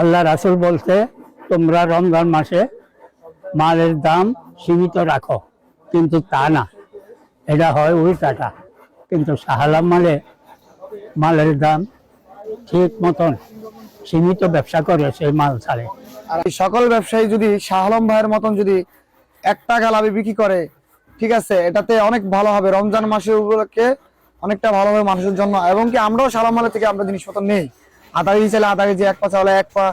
আল্লাহ রাসূল বলতে তোমরা রমজান মাসে মালের দাম সীমিত রাখো, কিন্তু তা না, এটা হয় উল্টাটা। কিন্তু শাহ আলম মালের দাম ঠিক মতন সীমিত ব্যবসা করে, সেই মাল ছাড়ে। আর এই সকল ব্যবসায়ী যদি শাহ আলম ভাইয়ের মতন যদি 1 টাকা লাভে বিক্রি করে, ঠিক আছে, এটাতে অনেক ভালো হবে। রমজান মাসের উপলক্ষে অনেকটা ভালো হবে মানুষের জন্য। এবং কি আমরাও শাহ আলম থেকে আমরা জিনিসপত্র নেই, আধা কেজি চাইলে আধা কেজি, 1 পা চাইলে 1 পা,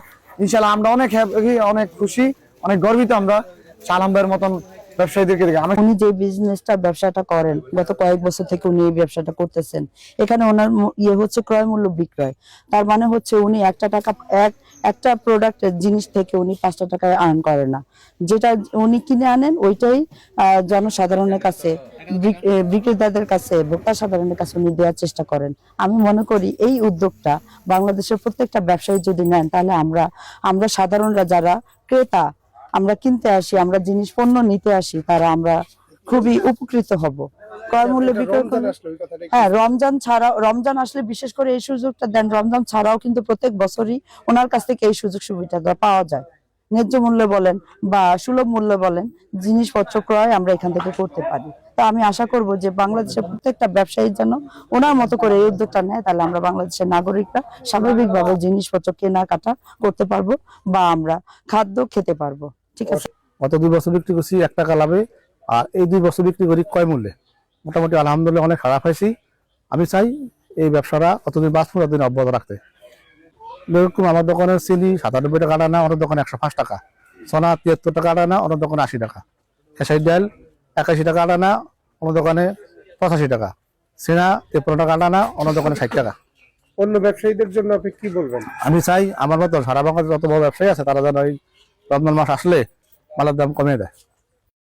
ইনশাল্লাহ আমরা অনেক হ্যাপি, অনেক খুশি, অনেক গর্বিত আমরা শাহ আলম ভাইয়ের মতন ব্যবসায়ীদেরকে দেখে। উনি যে ব্যবসাটা করেন গত কয়েক বছর থেকে উনি এই ব্যবসাটা করতেছেন। এখানে ওনার হচ্ছে ক্রয় মূল্য বিক্রয়, তার মানে হচ্ছে উনি একটা প্রোডাক্টের জিনিস থেকে উনি 5টা টাকায় আর্ন করে না। যেটা উনি কিনে আনেন ওইটাই জনসাধারণের কাছে, বিক্রেতাদের কাছে, ভোক্তা সাধারণের কাছে উনি দেওয়ার চেষ্টা করেন। আমি মনে করি এই উদ্যোগটা বাংলাদেশের প্রত্যেকটা ব্যবসায়ী যদি নেন, তাহলে আমরা সাধারণরা যারা ক্রেতা, আমরা কিনতে আসি, আমরা জিনিস পণ্য নিতে আসি, তারা আমরা খুবই উপকৃত হব। ক্রয় মূল্যে বিক্রয় করলে, হ্যাঁ, রমজান আসলে বিশেষ করে এই সুযোগটা দেন। রমজান ছাড়াও কিন্তু প্রত্যেক বছরই ওনার কাছ থেকে এই সুযোগ সুবিধা পাওয়া যায়। ন্যায্য মূল্যে বলেন বা সুলভ মূল্যে বলেন, জিনিসপত্র ক্রয় আমরা এখান থেকে করতে পারি। তো আমি আশা করব যে বাংলাদেশের প্রত্যেকটা ব্যবসায়ী যেন ওনার মতো করে এই উদ্যোগটা নেয়, তাহলে আমরা বাংলাদেশের নাগরিকরা স্বাভাবিকভাবে জিনিসপত্র কেনাকাটা করতে পারবো বা আমরা খাদ্য খেতে পারবো। ঠিক আছে, গত 2 বছর বিক্রি করছি 1 টাকা লাভে, আর এই 2 বছর বিক্রি করি ক্রয় মূল্যে। মোটামুটি আলহামদুলিল্লাহ অনেক খারাপ হয়েছি। আমি চাই এই ব্যবসাটা কতদিন বাঁচবো ততদিন অব্যাহত রাখতে। এরকম আমার দোকানের চিনি 97 টাকা আনা, ওনার দোকানে 105 টাকা, সোনা 73 টাকা আনা, ওনার দোকানে 80 টাকা, খেসারি ডাল 81 টাকা আনা, ওনার দোকানে 85 টাকা, সিনা 53 টাকা আনা, ওনার দোকানে 60 টাকা। অন্য ব্যবসায়ীদের জন্য আপনি কি বলবেন? আমি চাই আমার মতো সারা বাংলাদেশে যত বড় ব্যবসায়ী আছে তারা যেন এই রমজান মাস আসলে মালের দাম কমিয়ে দেয়।